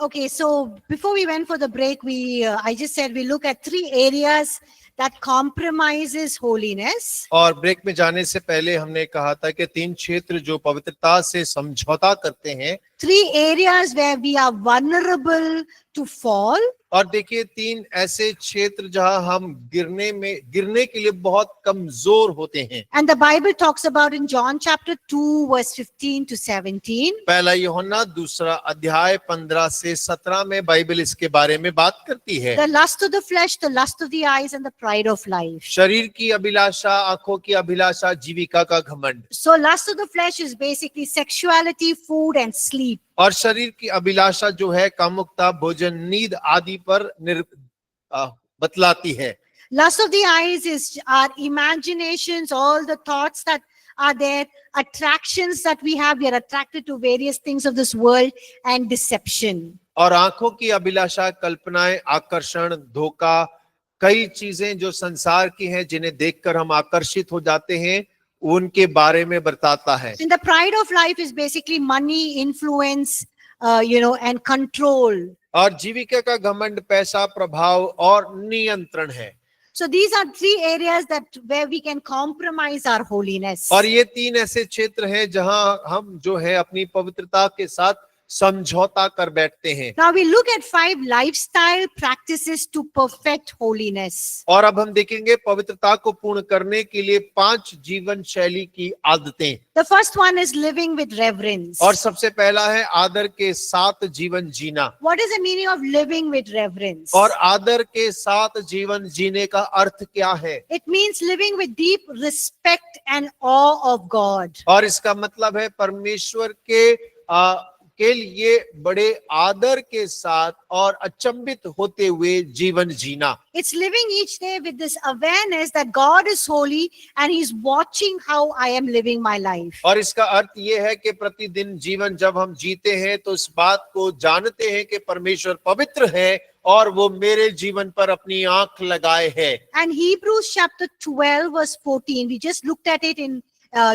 Okay, so before we went for the break, I just said we look at 3 areas that compromises holiness. और break में जाने से पहले हमने कहा था कि 3 क्षेत्र जो पवित्रता से समझौता करते हैं, 3 areas where we are vulnerable to fall. और देखिए 3 ऐसे क्षेत्र जहां हम गिरने के लिए बहुत कमजोर होते हैं. And the Bible talks about in John chapter 2 verse 15 to 17. पहला यूहन्ना 2 अध्याय 15 से 17 में बाइबल इसके बारे में बात करती है. The lust of the flesh, the lust of the eyes, and the pride of life. शरीर की अभिलाषा, आंखों की अभिलाषा, जीविका का घमंड. So lust of the flesh is basically sexuality, food, and sleep. और शरीर की अभिलाषा जो है कामुकता, भोजन, नींद आदि पर बतलाती है. Lust of the eyes is our imaginations, all the thoughts that are there, attractions that we have. We are attracted to various things of this world and deception. और आंखों की अभिलाषा, कल्पनाएं, आकर्षण, धोखा, कई चीजें जो संसार की हैं जिन्हें देखकर हम आकर्षित हो जाते हैं, उनके बारे में बताता है. And the pride of life is basically money, influence, and control. और जीविका का घमंड पैसा, प्रभाव और नियंत्रण है. So these are 3 areas where we can compromise our holiness. और ये 3 ऐसे क्षेत्र हैं जहां हम जो है अपनी पवित्रता के साथ समझौता कर बैठते हैं. Now we look at 5 lifestyle practices to perfect holiness. और अब हम देखेंगे पवित्रता को पूर्ण करने के लिए 5 जीवन शैली की आदतें. The first one is living with reverence. और सबसे पहला है आदर के साथ जीवन जीना. What is the meaning of living with reverence? और आदर के साथ जीवन जीने का अर्थ क्या है? It means living with deep respect and awe of God. और इसका मतलब है परमेश्वर के लिए बड़े आदर के साथ और अचंभित होते हुए जीवन जीना. It's living each day with this awareness that God is holy and He's watching how I am living my life. और इसका अर्थ ये है कि प्रतिदिन जीवन जब हम जीते हैं तो इस बात को जानते हैं कि परमेश्वर पवित्र है और वो मेरे जीवन पर अपनी आंख लगाए है. And Hebrews chapter 12 verse 14, we just looked at it in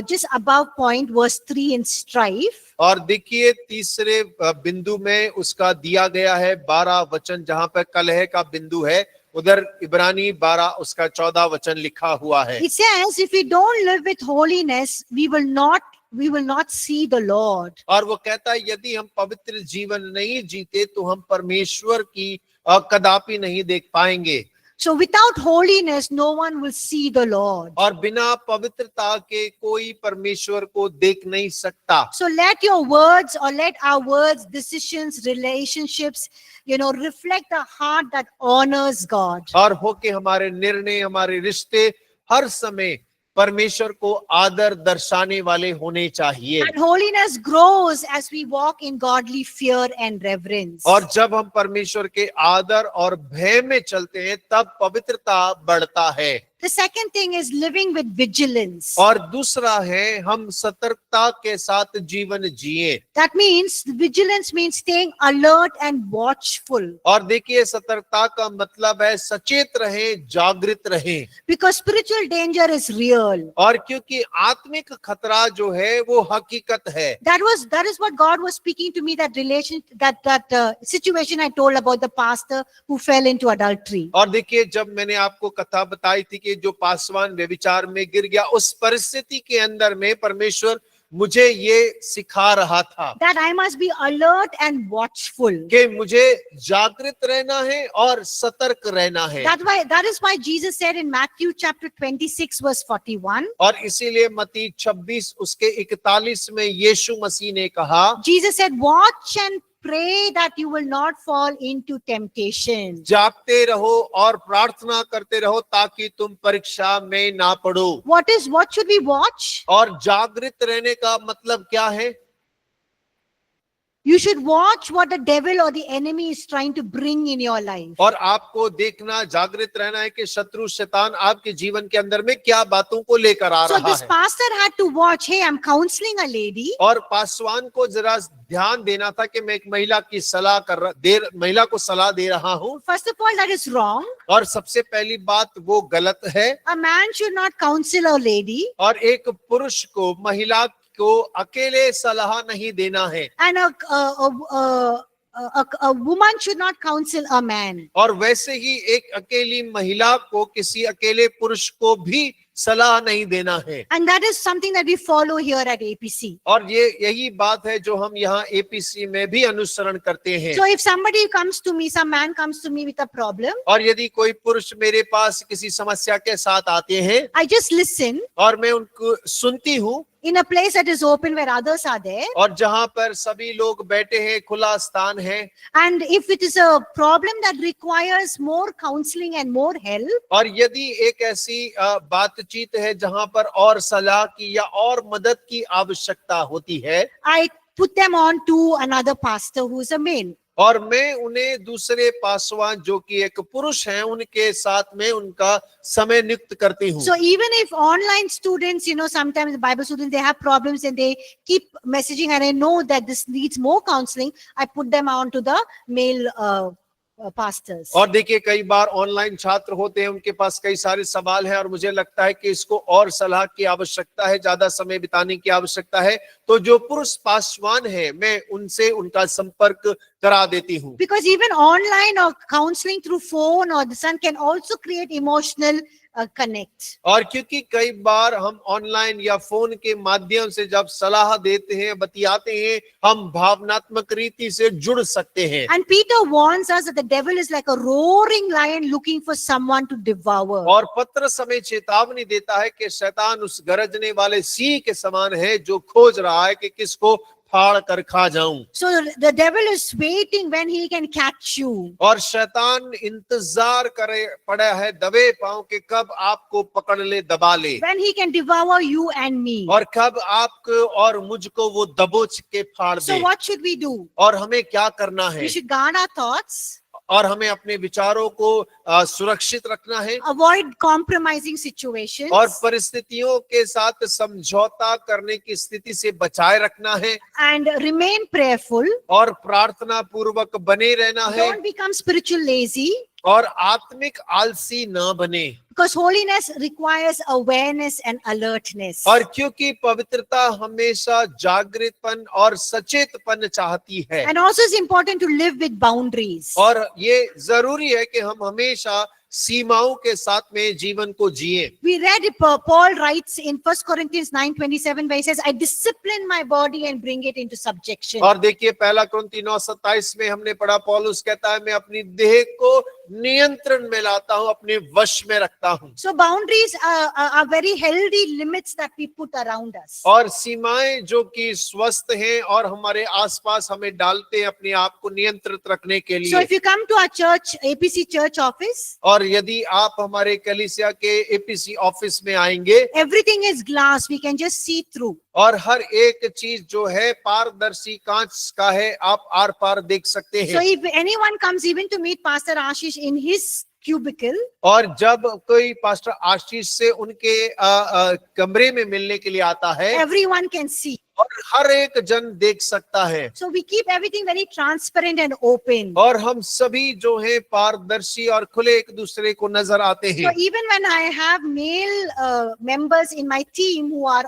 just above point verse 3 in strife. और देखिए तीसरे बिंदु में उसका दिया गया है 12 वचन, जहां पर कलह का बिंदु है. उधर इब्रानी 12 उसका 14 वचन लिखा हुआ है. It says if we don't live with holiness, we will not see the Lord. और वो कहता है यदि हम पवित्र जीवन नहीं जीते तो हम परमेश्वर की कदापि नहीं देख पाएंगे. So without holiness, no one will see the Lord. और बिना पवित्रता के कोई परमेश्वर को देख नहीं सकता. So let your words or let our words, decisions, relationships, reflect a heart that honors God. और हो के हमारे निर्णय, हमारे रिश्ते हर समय परमेश्वर को आदर दर्शाने वाले होने चाहिए. And holiness grows as we walk in godly fear and reverence. और जब हम परमेश्वर के आदर और भय में चलते हैं तब पवित्रता बढ़ता है. The second thing is living with vigilance. और दूसरा है हम सतर्कता के साथ जीवन जिए. That means vigilance means staying alert and watchful. और देखिए सतर्कता का मतलब है सचेत रहें, जागृत रहें. Because spiritual danger is real. और क्योंकि आत्मिक खतरा जो है वो हकीकत है. That is what God was speaking to me, that situation I told about the pastor who fell into adultery. और देखिए जब मैंने आपको कथा बताई थी कि जो पासवान व्यभिचार में गिर गया, उस परिस्थिति के अंदर में परमेश्वर मुझे ये सिखा रहा था that I must be alert and watchful. कि मुझे जागृत रहना है और सतर्क रहना है. That is why Jesus said in Matthew chapter 26 verse 41. और इसीलिए मत्ती 26 उसके 41 में यीशु मसीह ने कहा, Jesus said, watch and pray that you will not fall into temptation. जागते रहो और प्रार्थना करते रहो ताकि तुम परीक्षा में ना पड़ो. What should we watch? और जागृत रहने का मतलब क्या है? You should watch what the devil or the enemy is trying to bring in your life. और आपको देखना, जागृत रहना है कि शत्रु शैतान आपके जीवन के अंदर में क्या बातों को लेकर आ So रहा this है. pastor had to watch. Hey, I'm counseling a lady. और पासवान को जरा ध्यान देना था कि मैं एक महिला को सलाह दे रहा हूँ. First of all, that is wrong. और सबसे पहली बात वो गलत है. A man should not counsel a lady. और एक पुरुष को महिला को अकेले सलाह नहीं देना है. And a woman should not counsel a man. और वैसे ही एक अकेली महिला को किसी अकेले पुरुष को भी सलाह नहीं देना है। And that is something that we follow here at APC. और ये यही बात है जो हम यहाँ एपीसी में भी अनुसरण करते हैं। So if somebody comes to me, some man comes to me with a problem, और यदि कोई पुरुष मेरे पास किसी समस्या के साथ आते हैं I just listen और मैं उनको सुनती हूँ, in a place that is open where others are there. और जहाँ पर सभी लोग बैठे हैं, खुला स्थान है, And if it is a problem that requires more counseling and more help, और यदि एक ऐसी बातचीत है जहाँ पर और सलाह की या और मदद की आवश्यकता होती है, I put them on to another pastor who is a male. और मैं उन्हें दूसरे पासवान जो कि एक पुरुष हैं उनके साथ में उनका समय नियुक्त करती हूँ। So even if online students, sometimes Bible students, they have problems and they keep messaging and I know that this needs more counseling, I put them on to the male pastors. और देखिए कई बार online छात्र होते हैं, उनके पास कई सारे सवाल हैं और मुझे लगता है कि इसको और सलाह की आवश्यकता है, ज्यादा समय बिताने की आवश्यकता है, तो जो पुरुष पासवान है मैं उनसे उनका संपर्क करा देती हूँ। Because even online or counseling through phone or the son can also create emotional connect. और क्योंकि कई बार हम ऑनलाइन या फोन के माध्यम से जब सलाह देते हैं, बतियाते हैं, हम भावनात्मक रीति से जुड़ सकते हैं। And Peter warns us that the devil is like a roaring lion looking for someone to devour. और पत्रस हमें चेतावनी देता है कि शैतान उस गरजने वाले सिंह के समान है जो खोज रहा है कि किसको फाड़ कर खा जाऊं। So the devil is waiting when he can catch you. और शैतान इंतजार करे पड़ा है दबे पांव के कब आपको पकड़ ले, दबा ले, When he can devour you and me. और कब आपको और मुझको वो दबोच के फाड़ So they. what should we do? और हमें क्या करना है? We should guard our thoughts, और हमें अपने विचारों को सुरक्षित रखना है, avoid compromising situations, और परिस्थितियों के साथ समझौता करने की स्थिति से बचाए रखना है, and remain prayerful. और प्रार्थना पूर्वक बने रहना है, Don't become spiritual lazy, और आत्मिक आलसी न बने। because holiness requires awareness and alertness. और क्योंकि पवित्रता हमेशा जागृतपन और सचेतपन चाहती है, And also it's important to live with boundaries. और ये जरूरी है कि हम हमेशा सीमाओं के साथ में जीवन को जिए। We read Paul writes in 1 Corinthians 9:27 where he says, I discipline my body and bring it into subjection. और देखिए पहला कुरिन्ती 9:27 में हमने पढ़ा, पौलुस कहता है मैं अपनी देह को नियंत्रण में लाता हूं, अपने वश में रखता हूं। So boundaries are very healthy limits that we put around us. और सीमाएं जो कि स्वस्थ हैं और हमारे आसपास हमें डालते हैं अपने आप को नियंत्रित रखने के So लिए। if you come to our church, APC church office, और यदि आप हमारे कलीसिया के एपीसी ऑफिस में आएंगे, everything is glass, we can just see through. और हर एक चीज जो है पारदर्शी कांच का है, आप आर पार देख सकते So हैं। if anyone comes even to meet Pastor Ashish in his cubicle, और जब कोई पास्टर आशीष से उनके कमरे में मिलने के लिए आता है, everyone can see. और हर एक जन देख सकता है। So we keep everything very transparent and open. और हम सभी जो है पारदर्शी और खुले एक दूसरे को नजर आते So हैं। even when I have male members in my team who are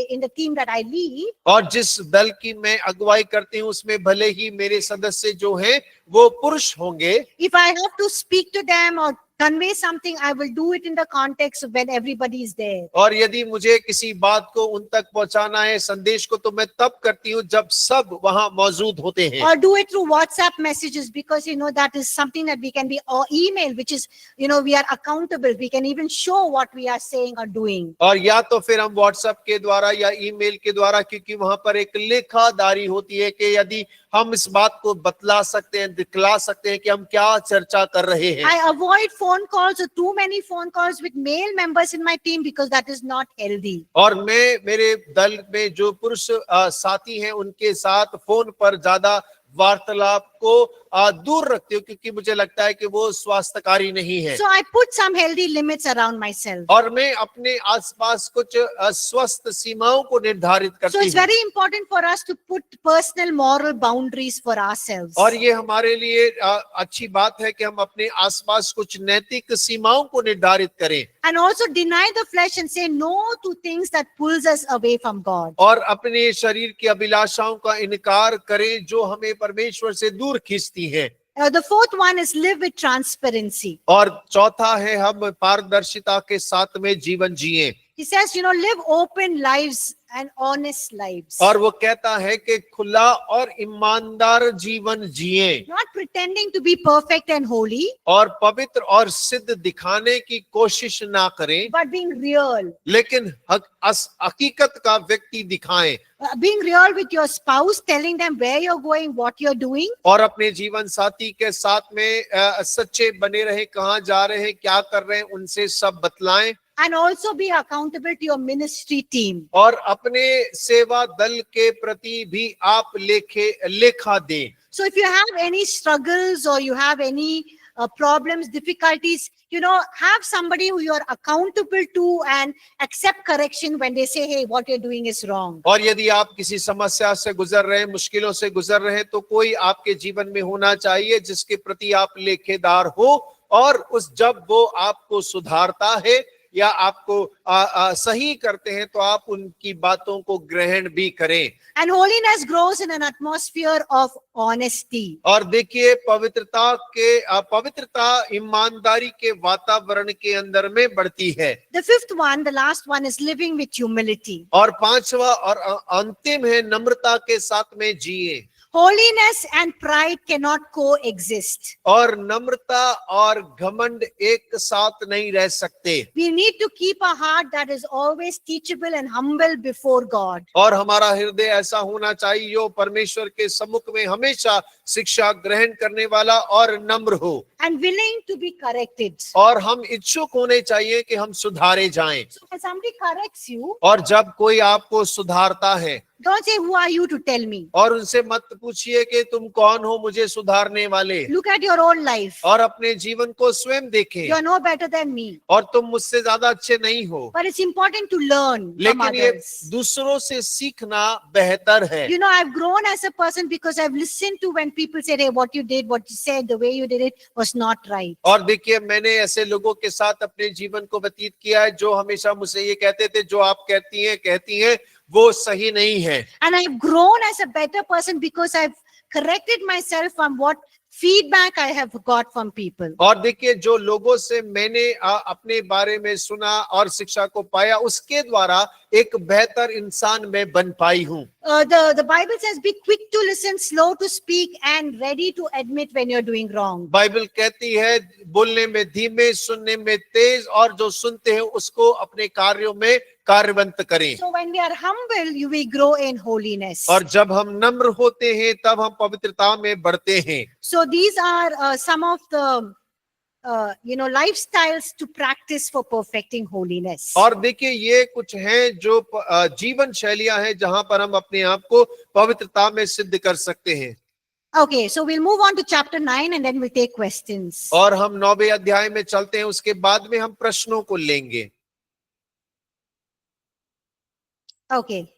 in the team that I lead, और जिस दल की मैं अगुवाई करती हूँ उसमें भले ही मेरे सदस्य जो हैं वो पुरुष होंगे, if I have to speak to them or convey something, I will do it in the context of when everybody is there. और यदि मुझे किसी बात को उन तक पहुंचाना है, संदेश को, तो मैं तब करती हूँ जब सब वहां मौजूद होते हैं। Or do it through WhatsApp messages, because that is something that we can be, or email, which is, we are accountable. We can even show what we are saying or doing. और या तो फिर हम WhatsApp के द्वारा या email के द्वारा, क्योंकि वहां पर एक लेखादारी होती है कि यदि हम इस बात को बतला सकते हैं, दिखला सकते हैं कि हम क्या चर्चा कर रहे हैं। I avoid phone calls or too many phone calls with male members in my team because that is not healthy. और मैं मेरे दल में जो पुरुष साथी हैं उनके साथ फोन पर ज्यादा वार्तालाप को दूर रखती हूँ, क्योंकि मुझे लगता है कि वो स्वास्थ्यकारी नहीं है। So I put some healthy limits around myself. और मैं अपने आसपास कुछ स्वस्थ सीमाओं को निर्धारित So करती it's हूँ। very important for us to put personal moral boundaries for ourselves. और ये हमारे लिए अच्छी बात है कि हम अपने आसपास कुछ नैतिक सीमाओं को निर्धारित करें। And also deny the flesh and say no to things that pulls us away from God. और अपने शरीर की अभिलाषाओं का इनकार करें जो हमें परमेश्वर से दूर दूर खींचती हैं। The fourth one is live with transparency. और चौथा है हम पारदर्शिता के साथ में जीवन जिए। He says, live open lives and honest lives. और वो कहता है कि खुला और ईमानदार जीवन जिए, Not pretending to be perfect and holy, और पवित्र और सिद्ध दिखाने की कोशिश ना करें, but being real. लेकिन हकीकत का व्यक्ति दिखाएं। Being real with your spouse, telling them where you're going, what you're doing. और अपने जीवन साथी के साथ में सच्चे बने रहे, कहाँ जा रहे हैं, क्या कर रहे हैं, उनसे सब बतलाएं। And also be accountable to your ministry team. और अपने सेवा दल के प्रति भी आप लेखा दें। So if you have any struggles or you have any problems, difficulties, have somebody who you are accountable to and accept correction when they say, hey, what you're doing is wrong. और यदि आप किसी समस्या से गुजर रहे हैं, मुश्किलों से गुजर रहे हैं, तो कोई आपके जीवन में होना चाहिए जिसके प्रति आप लेखेदार हो, और जब वो आपको सुधारता है या आपको सही करते हैं तो आप उनकी बातों को ग्रहण भी करें। And holiness grows in an atmosphere of honesty. और देखिए पवित्रता ईमानदारी के वातावरण के अंदर में बढ़ती है। The fifth one, the last one, is living with humility. और पांचवा और अंतिम है नम्रता के साथ में जिए। Holiness and pride cannot coexist. और नम्रता और घमंड एक साथ नहीं रह सकते। We need to keep a heart that is always teachable and humble before God. और हमारा हृदय ऐसा होना चाहिए जो परमेश्वर के सम्मुख में हमेशा शिक्षा ग्रहण करने वाला और नम्र हो, And willing to be corrected. और हम इच्छुक होने चाहिए कि हम सुधारे जाएं। So when somebody corrects you, और जब कोई आपको सुधारता है, don't say, who are you to tell me? और उनसे मत पूछिए कि तुम कौन हो मुझे सुधारने वाले। Look at your own life. और अपने जीवन को स्वयं देखें। You are no better than me. और तुम मुझसे ज्यादा अच्छे नहीं हो, But it's important to learn from लेकिन ये others. दूसरों से सीखना बेहतर है। I've grown as a person because I've listened to when people said, hey, what you did, what you said, the way you did it was not right. और देखिए मैंने ऐसे लोगों के साथ अपने जीवन को व्यतीत किया है जो हमेशा मुझसे ये कहते थे, जो आप कहती हैं वो सही नहीं है। And I've grown as a better person because I've corrected myself from what feedback I have got from people. और देखिए जो लोगों से मैंने अपने बारे में सुना और शिक्षा को पाया, उसके द्वारा एक बेहतर इंसान मैं बन पाई हूँ। The Bible says, be quick to listen, slow to speak, and ready to admit when you're doing wrong. Bible कहती है बोलने में धीमे, सुनने में तेज, और जो सुनते हैं उसको अपने कार्यों में कार्यवंत करें। So when we are humble, you will grow in holiness. और जब हम नम्र होते हैं तब हम पवित्रता में बढ़ते हैं। So these are some of the lifestyles to practice for perfecting holiness. और देखिए ये कुछ हैं जो जीवन शैलियां हैं जहां पर हम अपने आप को पवित्रता में सिद्ध कर सकते हैं। Okay, so we'll move on to chapter 9 and then we'll take questions. और हम 9वें अध्याय में चलते हैं, उसके बाद में हम प्रश्नों को लेंगे। Okay.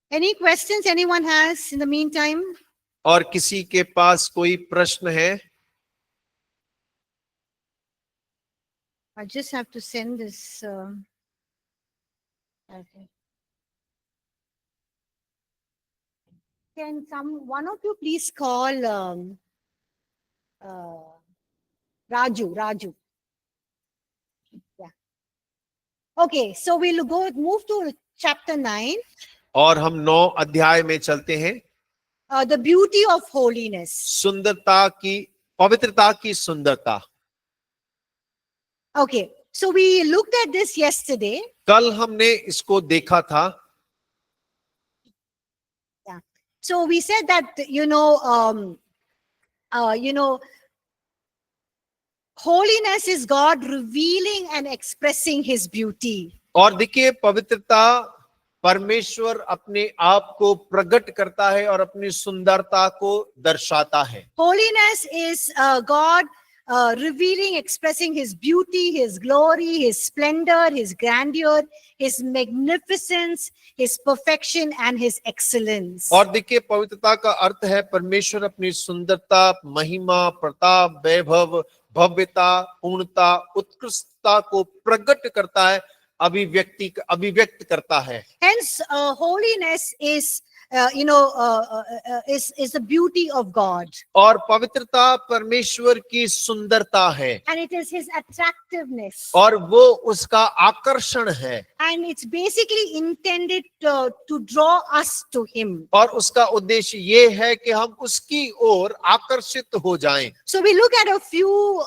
Any questions anyone has in the meantime? और किसी के पास कोई प्रश्न है? I just have to send this. Okay. Can one of you please call Raju? Yeah. Okay, so we'll move to chapter 9. और हम 9 अध्याय में चलते हैं। The beauty of holiness. सुंदरता की, पवित्रता की सुंदरता। Okay, so we looked at this yesterday. कल हमने इसको देखा था। Yeah. So we said that holiness is God revealing and expressing His beauty. और देखिए पवित्रता परमेश्वर अपने आप को प्रकट करता है और अपनी सुंदरता को दर्शाता है। Holiness is God revealing, expressing his beauty, his glory, his splendor, his grandeur, his magnificence, his perfection, and his excellence. और देखिए, पवित्रता का अर्थ है परमेश्वर अपनी सुंदरता, महिमा, प्रताप, वैभव, भव्यता, पूर्णता, उत्कृष्टता को प्रकट करता है, अभिव्यक्त करता है। Hence, holiness is, is the beauty of God, और पवित्रता परमेश्वर की सुंदरता है, and it is His attractiveness, और वो उसका आकर्षण है, and it's basically intended to draw us to Him. और उसका उद्देश्य ये है कि हम उसकी ओर आकर्षित हो जाएं। So we look at a few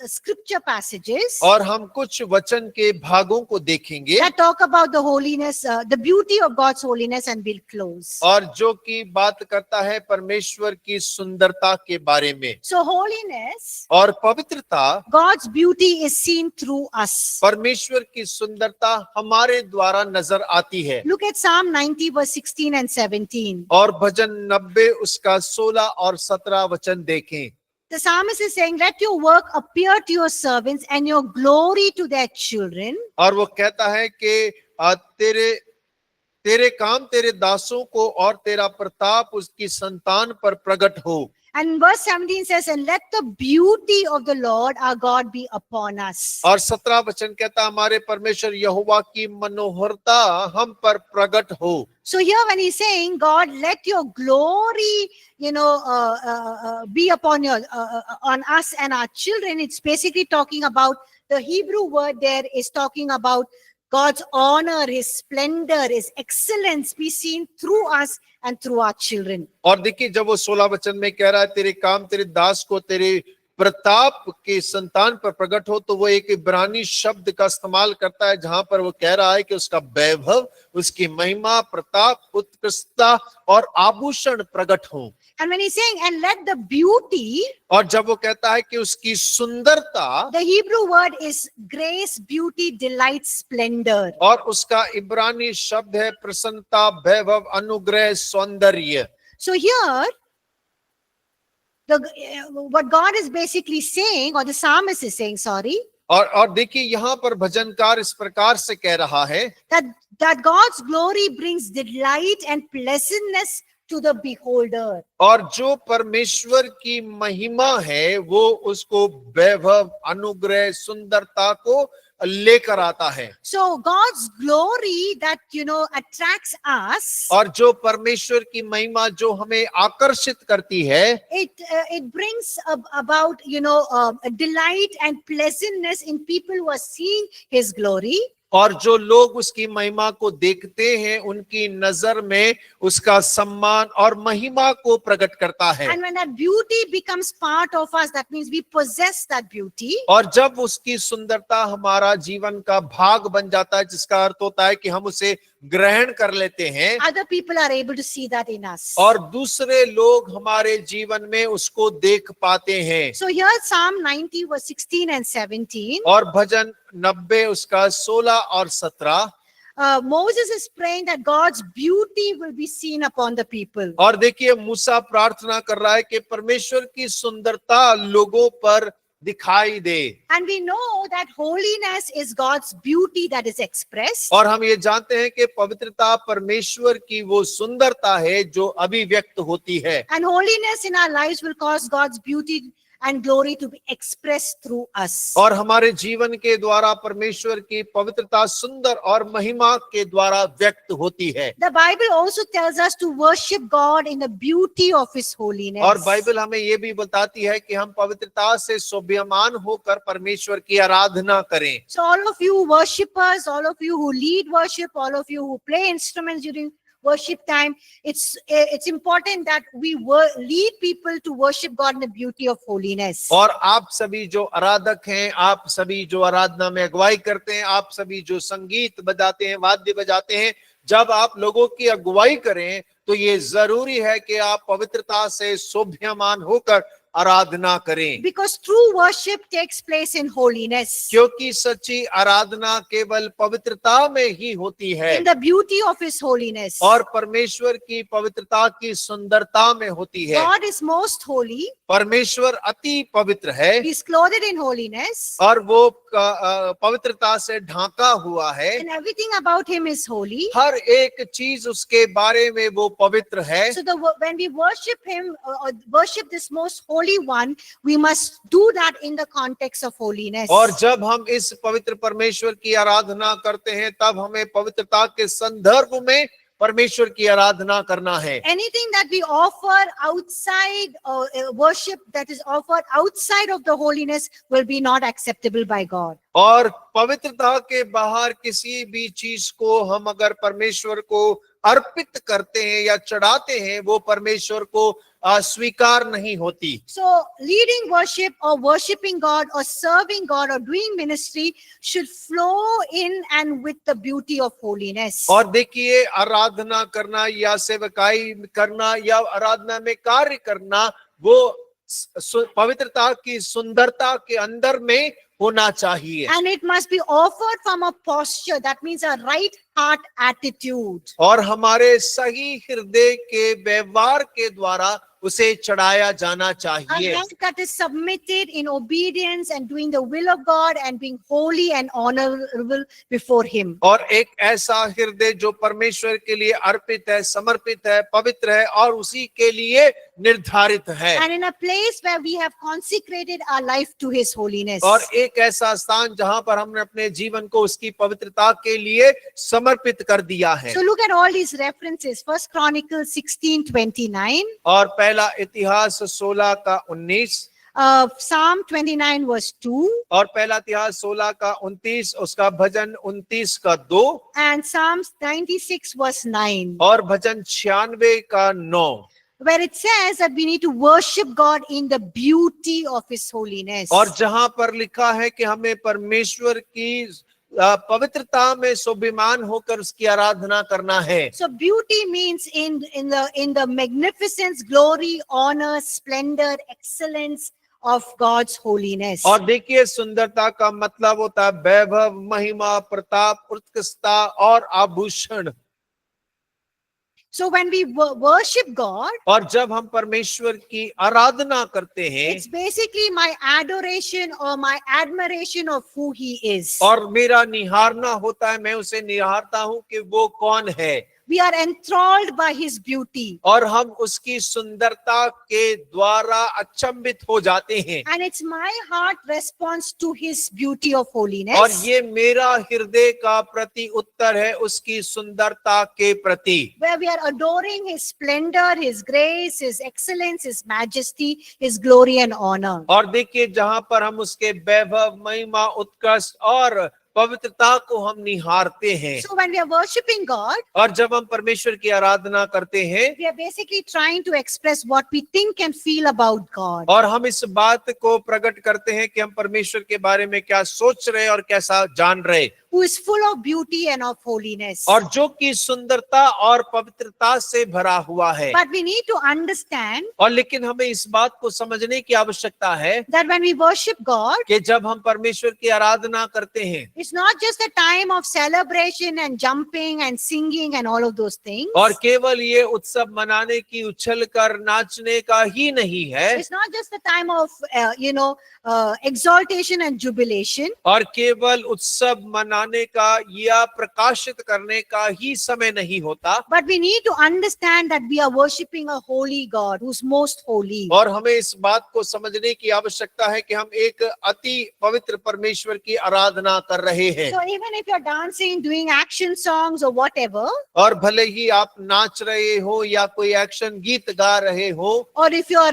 scripture passages और हम कुछ वचन के भागों को देखेंगे that talk about the holiness, the beauty of God's holiness, and we'll close. और जो कि बात करता है परमेश्वर की सुंदरता के बारे में। So holiness, और पवित्रता, God's beauty is seen through us. परमेश्वर की सुंदरता हमारे द्वारा नजर आती है। Look at Psalm 90 verse 16 and 17. और भजन 90 उसका 16 और 17 वचन देखें। The psalmist is saying, let your work appear to your servants and your glory to their children. और वो कहता है कि तेरे काम तेरे दासों को और तेरा प्रताप उसकी संतान पर प्रकट हो। And verse 17 says, and let the beauty of the Lord our God be upon us. और 17 वचन कहता हमारे परमेश्वर यहोवा की मनोहरता हम पर प्रकट हो। So here when he's saying, God, let your glory, be upon on us and our children, it's basically talking about, the Hebrew word there is talking about God's honor, His splendor, His excellence be seen through us and through our children. और देखिए, जब वो 16 वचन में कह रहा है तेरे काम तेरे दास को तेरे प्रताप के संतान पर प्रकट हो, तो वो एक इब्रानी शब्द का इस्तेमाल करता है जहां पर वो कह रहा है कि उसका वैभव, उसकी महिमा, प्रताप, उत्कृष्टता और आभूषण प्रकट हो। And when he's saying, and let the beauty, और जब वो कहता है कि उसकी सुंदरता, the Hebrew word is grace, beauty, delight, splendor. और उसका इब्रानी शब्द है प्रसन्नता, वैभव, अनुग्रह, सौंदर्य। So here, what God is basically saying, or the psalmist is saying, sorry, और देखिए यहाँ पर भजनकार इस प्रकार से कह रहा है that God's glory brings delight and pleasantness to the beholder. और जो परमेश्वर की महिमा है वो उसको वैभव, अनुग्रह, सुंदरता को लेकर आता है। So God's glory that attracts us, और जो परमेश्वर की महिमा जो हमें आकर्षित करती है, it brings about a delight and pleasantness in people who are seeing His glory. और जो लोग उसकी महिमा को देखते हैं उनकी नजर में उसका सम्मान और महिमा को प्रकट करता है। And when that beauty becomes part of us, that means we possess that beauty. और जब उसकी सुंदरता हमारा जीवन का भाग बन जाता है, जिसका अर्थ होता है कि हम उसे ग्रहण कर लेते हैं, Other people are able to see that in us. और दूसरे लोग हमारे जीवन में उसको देख पाते हैं। So here Psalm 90 verse 16 and 17. और भजन 90 उसका 16 और 17, Moses is praying that God's beauty will be seen upon the people. और देखिए मूसा प्रार्थना कर रहा है कि परमेश्वर की सुंदरता लोगों पर दिखाई दे। And we know that holiness is God's beauty that is expressed. और हम ये जानते हैं कि पवित्रता परमेश्वर की वो सुंदरता है जो अभिव्यक्त होती है। And holiness in our lives will cause God's beauty and glory to be expressed through us. और हमारे जीवन के द्वारा परमेश्वर की पवित्रता सुंदर और महिमा के द्वारा व्यक्त होती है। The Bible also tells us to worship God in the beauty of His holiness. और बाइबल हमें ये भी बताती है कि हम पवित्रता से शोभायमान होकर परमेश्वर की आराधना करें। So all of you worshipers, all of you who lead worship, all of you who play instruments during worship time, it's important that we lead people to worship God in the beauty of holiness. और आप सभी जो आराधक हैं, आप सभी जो आराधना में अगुवाई करते हैं, आप सभी जो संगीत बजाते हैं, वाद्य बजाते हैं, जब आप लोगों की अगुवाई करें तो ये जरूरी है कि आप पवित्रता से शोभायमान होकर आराधना करें, because true worship takes place in holiness, क्योंकि सच्ची आराधना केवल पवित्रता में ही होती है in the beauty of his holiness. और परमेश्वर की पवित्रता की सुंदरता में होती है। God is most holy. परमेश्वर अति पवित्र है He's clothed in holiness, और वो पवित्रता से ढांका हुआ है। and everything about him is holy. हर एक चीज उसके बारे में वो पवित्र है। So when we worship him, or worship this most holy one, we must do that in the context of holiness. और जब हम इस पवित्र परमेश्वर की आराधना करते हैं तब हमें पवित्रता के संदर्भ में परमेश्वर की आराधना करना है। Anything that we offer outside, worship that is offered outside of the holiness will be not acceptable by God. और पवित्रता के बाहर किसी भी चीज को हम अगर परमेश्वर को अर्पित करते हैं या चढ़ाते हैं वो परमेश्वर को स्वीकार नहीं होती। So leading worship or worshiping God or serving God or doing ministry should flow in and with the beauty of holiness. और देखिए, आराधना करना या सेवकाई करना या आराधना में कार्य करना वो पवित्रता की सुंदरता के अंदर में होना चाहिए। And it must be offered from a posture, that means a right heart attitude. और हमारे सही हृदय के व्यवहार के द्वारा उसे चढ़ाया जाना A चाहिए। heart that is submitted in obedience and doing the will of God and being holy and honorable before him. और एक ऐसा हृदय जो परमेश्वर के लिए अर्पित है, समर्पित है, पवित्र है और उसी के लिए निर्धारित है। And in a place where we have consecrated our life to his holiness. और एक ऐसा स्थान जहां पर हमने अपने जीवन को उसकी पवित्रता के लिए समर्पित कर दिया है। So look at all these references. First Chronicles 16:29, और पहला इतिहास 16 का 19 Psalm 29 verse 2, और पहला इतिहास 16 का 29 उसका भजन 29 का 2 and Psalms 96 verse 9, और भजन 96 का 9, where it says that we need to worship God in the beauty of his holiness. और जहां पर लिखा है कि हमें परमेश्वर की पवित्रता में शोभिमान होकर उसकी आराधना करना है। So beauty means in the magnificence, glory, honor, splendor, excellence of God's holiness. और देखिए, सुंदरता का मतलब होता है वैभव, महिमा, प्रताप, उत्कृष्टता और आभूषण। So when we worship God, और जब हम परमेश्वर की आराधना करते हैं it's basically my adoration or my admiration of who he is. और मेरा निहारना होता है, मैं उसे निहारता हूं कि वो कौन है। We are enthralled by his beauty. और हम उसकी सुंदरता के द्वारा अचंभित हो जाते हैं। And it's my heart response to his beauty of और holiness. ये मेरा हृदय का प्रति उत्तर है उसकी सुंदरता के प्रति, Where we are adoring his splendor, his grace, his excellence, his majesty, his glory and honor. और देखिए, जहां पर हम उसके वैभव, महिमा, उत्कृष्ट और पवित्रता को हम निहारते हैं। So when we are worshiping God, और जब हम परमेश्वर की आराधना करते हैं we are basically trying to express what we think and feel about God. और हम इस बात को प्रकट करते हैं कि हम परमेश्वर के बारे में क्या सोच रहे और कैसा जान रहे, Who is full of beauty and of holiness. और जो कि सुंदरता और पवित्रता से भरा हुआ है। But we need to understand और लेकिन हमें इस बात को समझने की आवश्यकता है that when we worship God, कि जब हम परमेश्वर की आराधना करते हैं it's not just a time of celebration and jumping and singing and all of those things. और केवल ये उत्सव मनाने की, उछल कर नाचने का ही नहीं है It's not just a time of, exaltation and jubilation. और केवल उत्सव मनाने का या प्रकाशित करने का ही समय नहीं होता, But we need to understand that we are worshiping a holy God who's most holy. और हमें इस बात को समझने की आवश्यकता है कि हम एक अति पवित्र परमेश्वर की आराधना कर रहे हैं। So even if you're dancing, doing action songs or whatever, और भले ही आप नाच रहे हो या कोई एक्शन गीत गा रहे हो or if you're,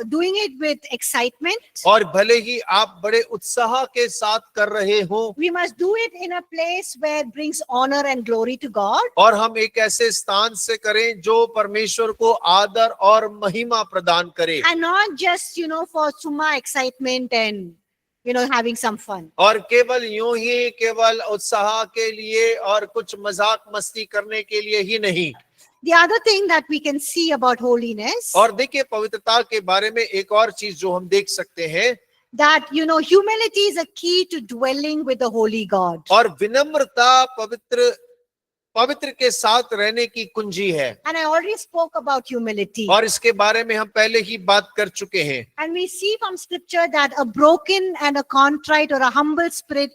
doing it with excitement, और भले ही आप बड़े उत्साह के साथ कर रहे हो, we must do it in a place where it brings honor and glory to God. और हम एक ऐसे स्थान से करें जो परमेश्वर को आदर और महिमा प्रदान करे, And not just, for summa excitement and, having some fun. और केवल यूं ही केवल उत्साह के लिए और कुछ मजाक मस्ती करने के लिए ही नहीं। The other thing that we can see about holiness, और देखिए पवित्रता के बारे में एक और चीज जो हम देख सकते हैं, that, humility is a key to dwelling with the holy God. और विनम्रता पवित्र के साथ रहने की कुंजी है। And I already spoke about humility. और इसके बारे में हम पहले ही बात कर चुके हैं। And we see from scripture that a broken and a contrite or a humble spirit,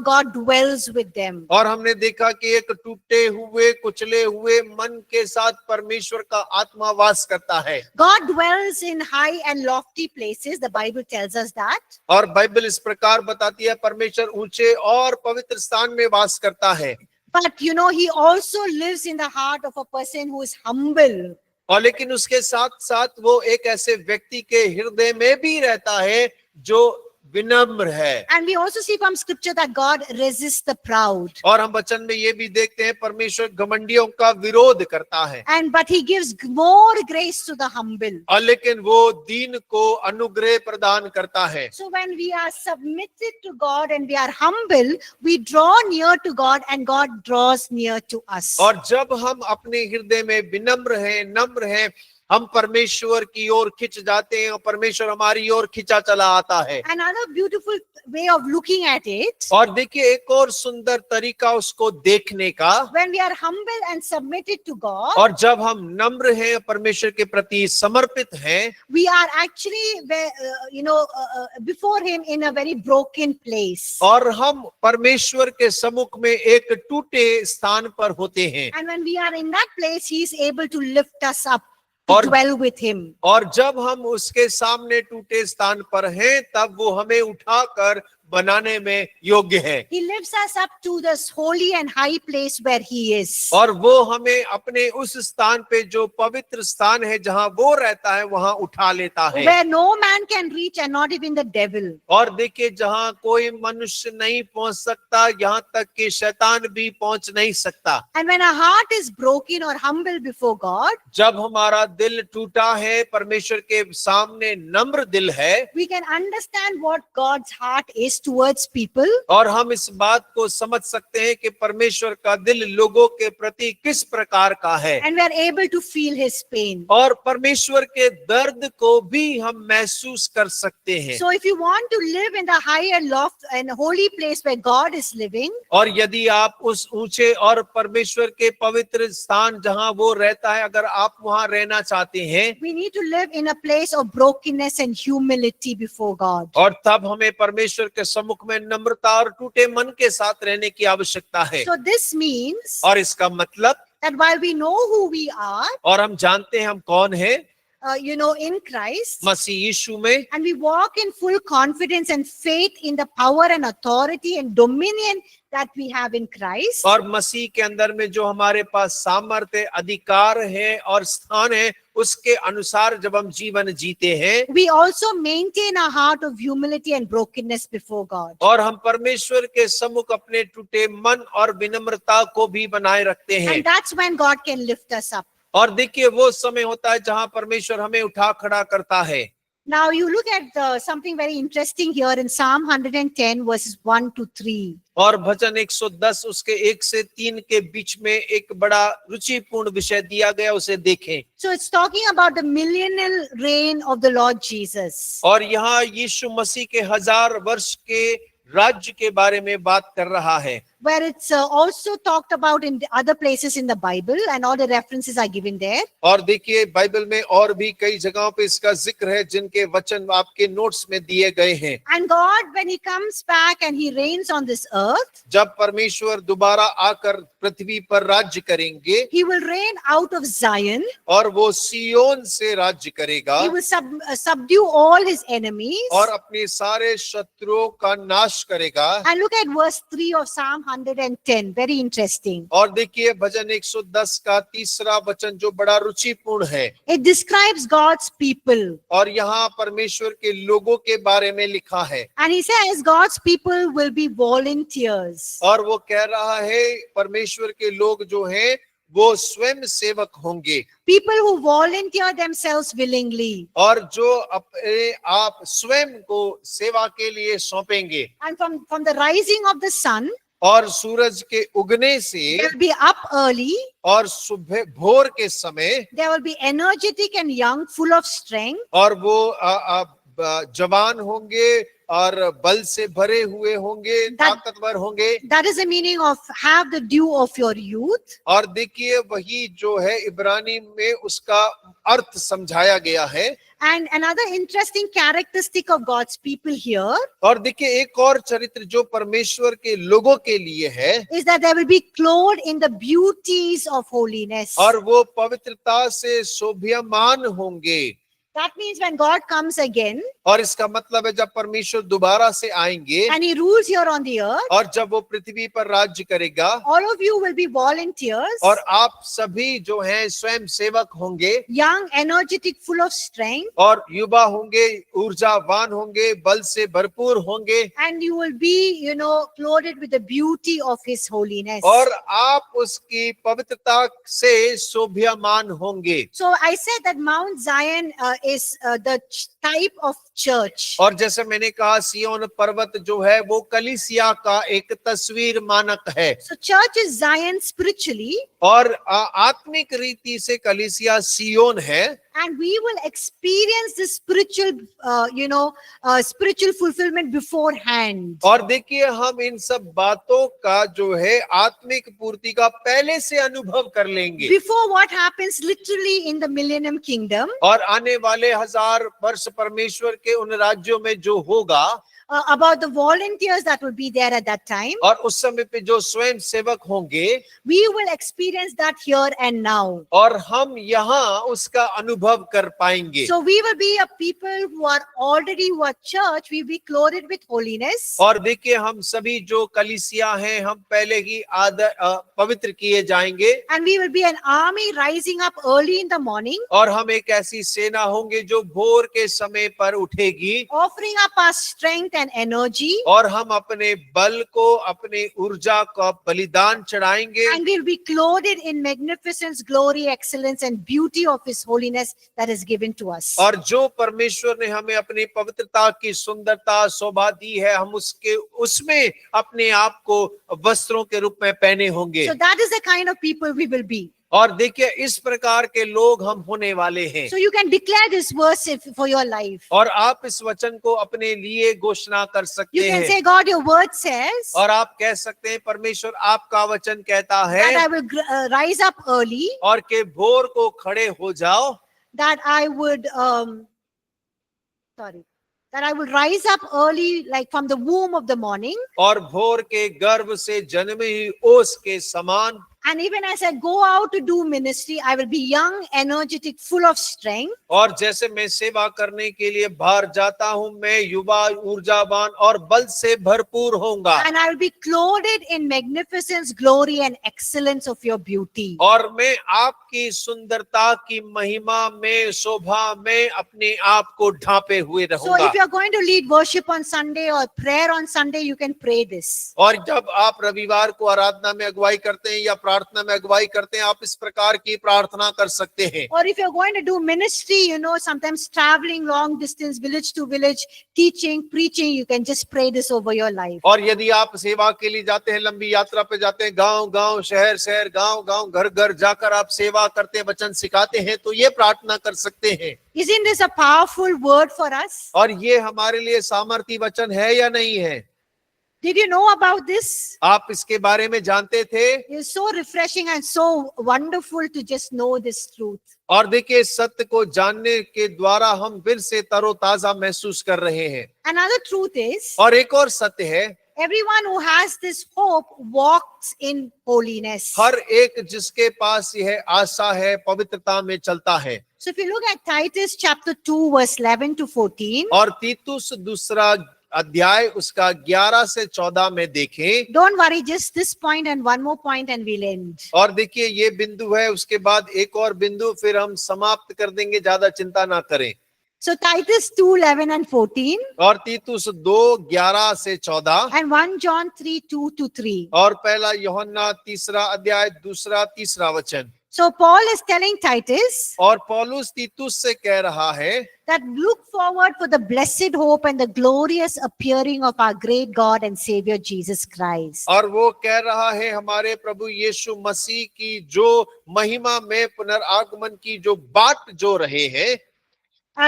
God dwells with them. और हमने देखा कि एक टूटे हुए कुचले हुए मन के साथ परमेश्वर का आत्मा वास करता है। God dwells in high and lofty places. The Bible tells us that. और बाइबल इस प्रकार बताती है, परमेश्वर ऊंचे और पवित्र स्थान में वास करता है। But he also lives in the heart of a person who is humble. और लेकिन उसके साथ साथ वो एक ऐसे व्यक्ति के हृदय में भी रहता है जो विनम्र है। And we also see from scripture that God resists the proud. और हम वचन में ये भी देखते हैं, परमेश्वर घमंडियों का विरोध करता है। But he gives more grace to the humble. और लेकिन वो दीन को अनुग्रह प्रदान करता है। So when we are submitted to God and we are humble, we draw near to God and God draws near to us. और जब हम अपने हृदय में विनम्र हैं, नम्र हैं, हम परमेश्वर की ओर खिंच जाते हैं और परमेश्वर हमारी ओर खिंचा चला आता है। Another beautiful way of looking at it, और देखिए एक और सुंदर तरीका उसको देखने का, when we are humble and submitted to God, और जब हम नम्र हैं, परमेश्वर के प्रति समर्पित हैं, we are actually before him in a very broken place. और हम परमेश्वर के सम्मुख में एक टूटे स्थान पर होते हैं। And when we are in that place, he is able to lift us up, to और- dwell with him. और जब हम उसके सामने टूटे स्थान पर हैं, तब वो हमें उठाकर बनाने में योग्य है। He lifts us up to this holy and high place where he is. और वो हमें अपने उस स्थान पे, जो पवित्र स्थान है जहां वो रहता है, वहां उठा लेता है। Where no man can reach and not even the devil. और देखिए जहां कोई मनुष्य नहीं पहुंच सकता, यहाँ तक कि शैतान भी पहुंच नहीं सकता। And when our heart is broken or humble before God, जब हमारा दिल टूटा है, परमेश्वर के सामने नम्र दिल है, we can understand what God's heart is towards people. और हम इस बात को समझ सकते हैं कि परमेश्वर का दिल लोगों के प्रति किस प्रकार का है। And we are able to feel his pain. और परमेश्वर के दर्द को भी हम महसूस कर सकते हैं। So if you want to live in the high and loft and holy place where God is living, और यदि आप उस ऊंचे और परमेश्वर के पवित्र स्थान जहां वो रहता है, अगर आप वहां रहना चाहते हैं, we need to live in a place of brokenness and humility before God. और तब हमें परमेश्वर के सम्मुख में नम्रता और टूटे मन के साथ रहने की आवश्यकता है। So this means और इसका मतलब, that while we know who we are, और हम जानते हैं हम कौन है, in Christ, मसीह यीशु में, and we walk in full confidence and faith in the power and authority and dominion that we have in Christ, और मसीह के अंदर में जो हमारे पास सामर्थ्य, अधिकार है और स्थान है, उसके अनुसार जब हम जीवन जीते हैं, we also maintain a heart of humility and brokenness before God. और हम परमेश्वर के सम्मुख अपने टूटे मन और विनम्रता को भी बनाए रखते हैं। And that's when God can lift us up. और देखिए वो समय होता है जहां परमेश्वर हमें उठा खड़ा करता है। Now you look at something very interesting here in Psalm 110 verses 1 to 3. और भजन 110 उसके 1 से 3 के बीच में एक बड़ा रुचिपूर्ण विषय दिया गया, उसे देखें। So it's talking about the millennial reign of the Lord Jesus. और यहाँ यीशु मसीह के 1000 वर्ष के राज्य के बारे में बात कर रहा है, Where it's also talked about in the other places in the Bible, and all the references are given there. और देखिए बाइबल में और भी कई जगहों पे इसका जिक्र है, जिनके वचन आपके नोट्स में दिए गए हैं। And God, when he comes back and he reigns on this earth, जब परमेश्वर दोबारा आकर पृथ्वी पर राज्य करेंगे, he will reign out of Zion. और वो सियोन से राज्य करेगा, He will subdue all his enemies. और अपने सारे शत्रुओं का नाश करेगा। And look at verse 3 of Psalm 110. Very interesting. और देखिए भजन 110 का 3रा वचन जो बड़ा रुचिपूर्ण है, It describes God's people. और यहाँ परमेश्वर के लोगों के बारे में लिखा है। And he says God's people will be volunteers. और वो कह रहा है परमेश्वर के लोग जो हैं वो स्वयं सेवक होंगे, People who volunteer themselves willingly. और जो अपने आप स्वयं को सेवा के लिए सौंपेंगे। And from the rising of the sun और सूरज के उगने से They will be up early. और सुबह भोर के समय They will be energetic and young, full of strength. और वो जवान होंगे और बल से भरे हुए होंगे, ताकतवर होंगे। That is the meaning of have the dew of your youth. और देखिए वही जो है इब्रानी में उसका अर्थ समझाया गया है। And another interesting characteristic of God's people here और देखिए एक और चरित्र जो परमेश्वर के लोगों के लिए है is that they will be clothed in the beauties of holiness. और वो पवित्रता से शोभायमान होंगे। That means when God comes again और इसका मतलब है जब परमेश्वर दोबारा से आएंगे and he rules here on the earth, और जब वो पृथ्वी पर राज्य करेगा all of you will be volunteers, और आप सभी जो हैं स्वयं सेवक होंगे, young, energetic, full of strength, और युवा होंगे, ऊर्जावान होंगे, बल से भरपूर होंगे, and you will be, clothed with the beauty of his holiness. और आप उसकी पवित्रता से शोभायमान होंगे। So I said that Mount Zion is the type of church. और जैसे मैंने कहा सियोन पर्वत जो है वो कलीसिया का एक तस्वीर मानक है। So church is Zion spiritually, और आत्मिक रीति से कलीसिया सियोन है। and we will experience this spiritual, spiritual fulfillment beforehand. और देखिए हम इन सब बातों का जो है आत्मिक पूर्ति का पहले से अनुभव कर लेंगे। Before what happens literally in the millennium kingdom, और आने वाले 1000 वर्ष परमेश्वर के उन राज्यों में जो होगा, about the volunteers that will be there at that time, और उस समय पे जो स्वयं सेवक होंगे, we will experience that here and now. और हम यहाँ उसका अनुभव कर पाएंगे। So we will be a people who are church, we will be clothed with holiness. और देखिए हम सभी जो कलीसिया हैं हम पहले ही पवित्र किए जाएंगे, And we will be an army rising up early in the morning, और हम एक ऐसी सेना होंगे जो भोर के समय पर उठेगी, offering up our strength and energy, और हम अपने बल को, अपने ऊर्जा को बलिदान चढ़ाएंगे, and we will be clothed in magnificence, glory, excellence and beauty of his holiness that is given to us. और जो परमेश्वर ने हमें अपनी पवित्रता की सुंदरता शोभा दी है, हम उसमें अपने आप को वस्त्रों के रूप में पहने होंगे। So that is the kind of people we will be. और देखिए इस प्रकार के लोग हम होने वाले हैं। So you can declare this verse for your life. और आप इस वचन को अपने लिए घोषणा कर You सकते can हैं, say, God, your word says और आप कह सकते हैं परमेश्वर आपका वचन कहता that I है will rise up early, और के भोर को खड़े हो जाओ, that I would, that I will rise up early, like from the womb of the morning. और भोर के गर्भ से जन्मे ही ओस के समान। And even as I go out to do ministry, I will be young, energetic, full of strength. और जैसे मैं सेवा करने के लिए बाहर जाता हूँ, मैं युवा, ऊर्जावान और बल से भरपूर होऊंगा, And I will be clothed in magnificence, glory and excellence of your beauty. और मैं आपकी सुंदरता की महिमा में, शोभा में अपने आप को ढांपे हुए So रहूंगा। if you are going to lead worship on Sunday or prayer on Sunday, you can pray this. और जब आप रविवार को आराधना में अगुवाई करते हैं या प्रार्थना में अगुवाई करते हैं, आप इस प्रकार की प्रार्थना कर सकते हैं। Or if you're going to do ministry, sometimes traveling long distance, village to village, teaching, preaching, you can just pray this over your life. और यदि आप सेवा के लिए जाते हैं, लंबी यात्रा पे जाते हैं, गांव गांव, शहर शहर, गांव गांव, घर घर जाकर आप सेवा करते हैं, वचन सिखाते हैं, तो ये प्रार्थना कर सकते हैं। Isn't this a powerful word for us? और ये हमारे लिए सामर्थी वचन है या नहीं है? Did you know about this? आप इसके बारे में जानते थे? It's so refreshing and so wonderful to just know this truth. और देखिए सत्य को जानने के द्वारा हम फिर से तरोताजा महसूस कर रहे हैं। Another truth is, और एक और सत्य है, everyone who has this hope walks in holiness. हर एक जिसके पास यह आशा है पवित्रता में चलता है। So if you look at Titus chapter 2 verse 11 to 14, और तीतुस दूसरा अध्याय उसका 11 से 14 में देखें। don't worry, just this point and one more point and we'll end. और देखिए ये बिंदु है, उसके बाद एक और बिंदु, फिर हम समाप्त कर देंगे, ज्यादा चिंता ना करें। So Titus 2 11 and 14 और तीतुस 2 11 से 14 and 1 John 3 2 to 3. और पहला यूहन्ना तीसरा अध्याय दूसरा तीसरा वचन। So Paul is telling Titus और पौलुस तीतुस से कह रहा है that look forward for the blessed hope and the glorious appearing of our great God and Savior Jesus Christ. और वो कह रहा है हमारे प्रभु यीशु मसीह की जो महिमा में पुनरागमन की जो बाट जो रहे हैं।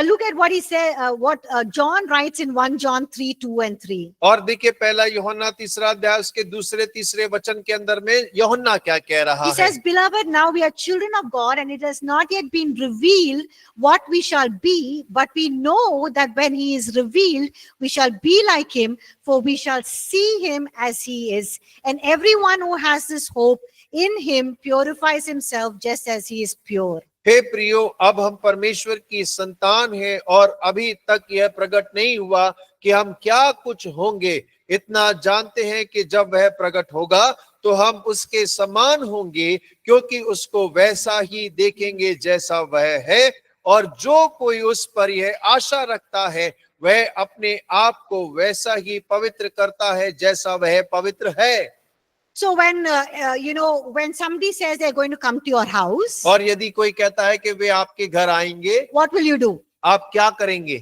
Look at what he said, what John writes in 1 John 3, 2 and 3. और देखिए पहला यूहन्ना तीसरा अध्याय उसके दूसरे तीसरे वचन के अंदर में यूहन्ना क्या कह रहा He है। says, Beloved, now we are children of God, and it has not yet been revealed what we shall be, but we know that when he is revealed, we shall be like him, for we shall see him as he is. And everyone who has this hope in him purifies himself just as he is pure. हे प्रियो, अब हम परमेश्वर की संतान हैं और अभी तक यह प्रकट नहीं हुआ कि हम क्या कुछ होंगे। इतना जानते हैं कि जब वह प्रकट होगा तो हम उसके समान होंगे, क्योंकि उसको वैसा ही देखेंगे जैसा वह है। और जो कोई उस पर यह आशा रखता है वह अपने आप को वैसा ही पवित्र करता है जैसा वह पवित्र है। So when when somebody says they're going to come to your house, और यदि कोई कहता है कि वे आपके घर आएंगे, what will you do? आप क्या करेंगे?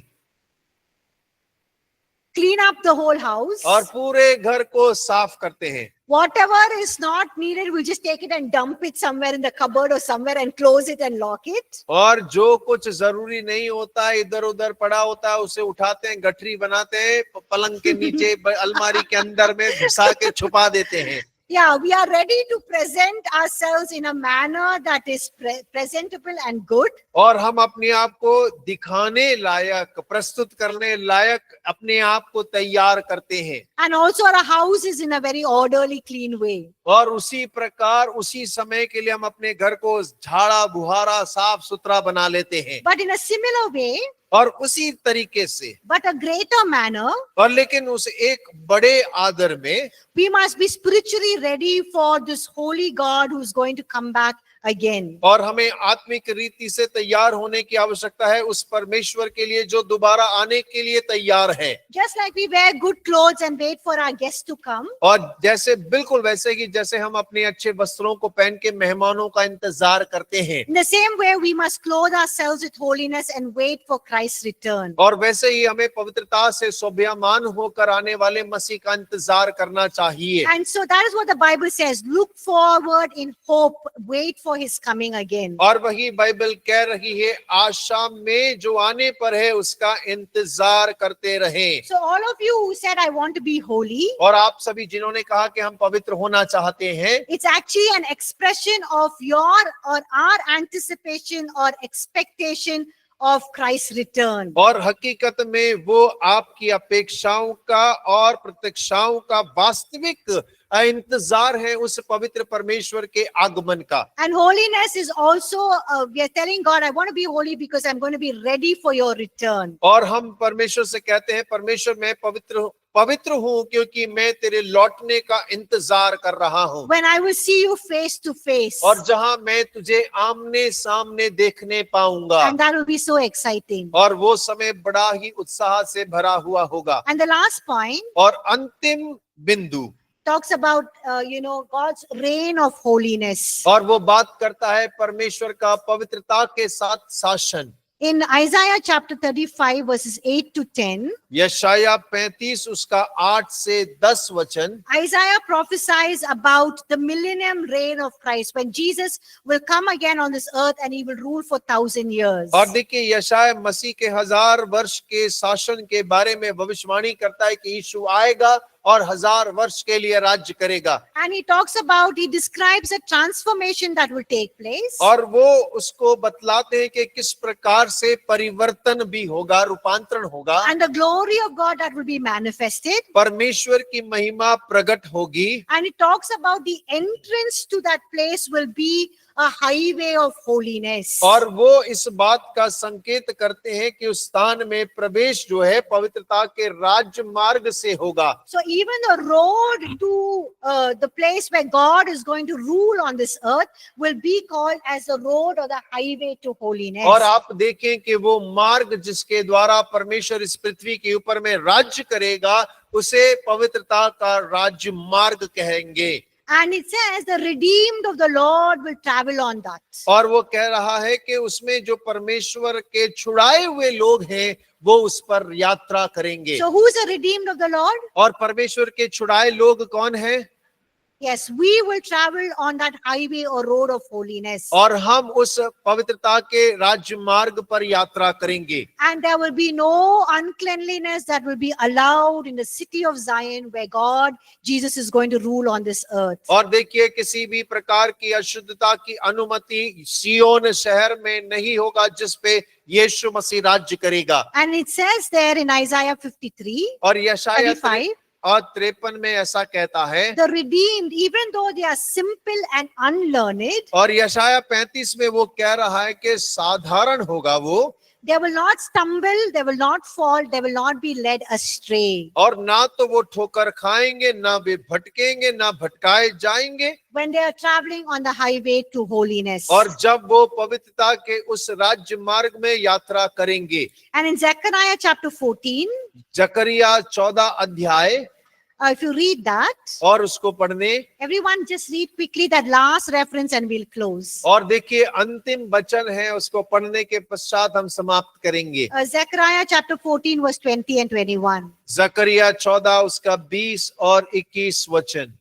Clean up the whole house. और पूरे घर को साफ करते हैं। Whatever is not needed, we'll just take it and dump it somewhere in the cupboard or somewhere and close it and lock it. और जो कुछ जरूरी नहीं होता है, इधर उधर पड़ा होता है, उसे उठाते हैं, गठरी बनाते हैं, पलंग के नीचे अलमारी के अंदर में घुसा के छुपा देते हैं। Yeah, we are ready to present ourselves in a manner that is presentable and good. और हम अपने आप को दिखाने लायक, प्रस्तुत करने लायक अपने आप को तैयार करते हैं। And also our house is in a very orderly, clean way. और उसी प्रकार उसी समय के लिए हम अपने घर को झाड़ा बुहारा साफ सुथरा बना लेते हैं। But in a similar way, और उसी तरीके से, but a greater manner, और लेकिन उस एक बड़े आदर में, we must be spiritually ready for this holy God who's going to come back again. और हमें आत्मिक रीति से तैयार होने की आवश्यकता है उस परमेश्वर के लिए जो दोबारा आने के लिए तैयार है। Just like we wear good clothes and wait for our guests to come, और जैसे बिल्कुल वैसे ही जैसे हम अपने अच्छे वस्त्रों को पहन के मेहमानों का इंतजार करते हैं, in the same way we must clothe ourselves with holiness and wait for Christ's return. और वैसे ही हमें पवित्रता से शोभायमान होकर आने वाले मसीह का इंतजार करना चाहिए। And so that is what the Bible says. Look forward in hope, wait for his coming again. और वही बाइबल कह रही है, आशा में जो आने पर है उसका इंतजार करते रहें। So all of you who said I want to be holy, और आप सभी जिन्होंने कहा कि हम पवित्र होना चाहते हैं, it's actually an expression of your or our anticipation or expectation of Christ's return. और हकीकत में वो आपकी अपेक्षाओं का और प्रतीक्षाओं का वास्तविक इंतजार है उस पवित्र परमेश्वर के आगमन का। And holiness is also, we are telling God, I want to be holy because I'm going to be ready for your return. और हम परमेश्वर से कहते हैं, परमेश्वर मैं पवित्र हूँ क्योंकि मैं तेरे लौटने का इंतजार कर रहा हूँ। When I will see you face to face. और जहाँ मैं तुझे आमने सामने देखने पाऊंगा। And that will be so exciting. और वो समय बड़ा ही उत्साह से भरा हुआ होगा। And the last point और अंतिम बिंदु talks about, God's reign of holiness. और वो बात करता है परमेश्वर का पवित्रता के साथ शासन। In Isaiah chapter 35 verses 8 to 10, यशाया 35 उसका 8 से 10 वचन, Isaiah prophesies about the millennium reign of Christ, when Jesus will come again on this earth and he will rule for 1,000 years. और देखिए यशाया मसीह के 1000 वर्ष के शासन के बारे में भविष्यवाणी करता है कि यीशु आएगा और 1000 वर्ष के लिए राज्य करेगा। And he describes a transformation that will take place. और वो उसको बतलाते हैं कि किस प्रकार से परिवर्तन भी होगा, रूपांतरण होगा। And the glory of God that will be manifested. परमेश्वर की महिमा प्रकट होगी। And it talks about the entrance to that place will be a highway of holiness. और वो इस बात का संकेत करते हैं कि उस स्थान में प्रवेश जो है पवित्रता के राज्य मार्ग से होगा। So even the road to the place where God is going to rule on this earth will be called as the road or the highway to holiness. और आप देखें कि वो मार्ग जिसके द्वारा परमेश्वर इस पृथ्वी के ऊपर में राज्य करेगा उसे पवित्रता का राज्य मार्ग कहेंगे। And it says the redeemed of the Lord will travel on that. और वो कह रहा है कि उसमें जो परमेश्वर के छुड़ाए हुए लोग हैं वो उस पर यात्रा करेंगे। So who is the redeemed of the Lord? और परमेश्वर के छुड़ाए लोग कौन हैं? Yes, we will travel on that highway or road of holiness. और हम उस पवित्रता के राजमार्ग पर यात्रा करेंगे। And there will be no uncleanliness that will be allowed in the city of Zion where God, Jesus is going to rule on this earth. और देखिए किसी भी प्रकार की अशुद्धता की अनुमति सियोन शहर में नहीं होगा जिस पे यीशु मसीह राज्य करेगा। And it says there in Isaiah 53, और यशायाह 35, और 53 में ऐसा कहता है। the redeemed, even though they are simple and unlearned, और यशायाह 35 में वो कह रहा है कि साधारण होगा वो, they will not stumble, they will not fall, they will not be led astray. और ना तो वो ठोकर खाएंगे, ना वे भटकेंगे, ना भटकाए जाएंगे। When they are traveling on the highway to holiness. और जब वो पवित्रता के उस राज्य मार्ग में यात्रा करेंगे। And in Zechariah chapter 14, जकरिया 14 अध्याय, if you read that, और उसको पढ़ने, everyone just read quickly that last reference and we'll close. और देखिए अंतिम वचन है, उसको पढ़ने के पश्चात हम समाप्त करेंगे। Zechariah chapter 14 verse 20 and 21. जकरिया 14 उसका 20 और 21 वचन।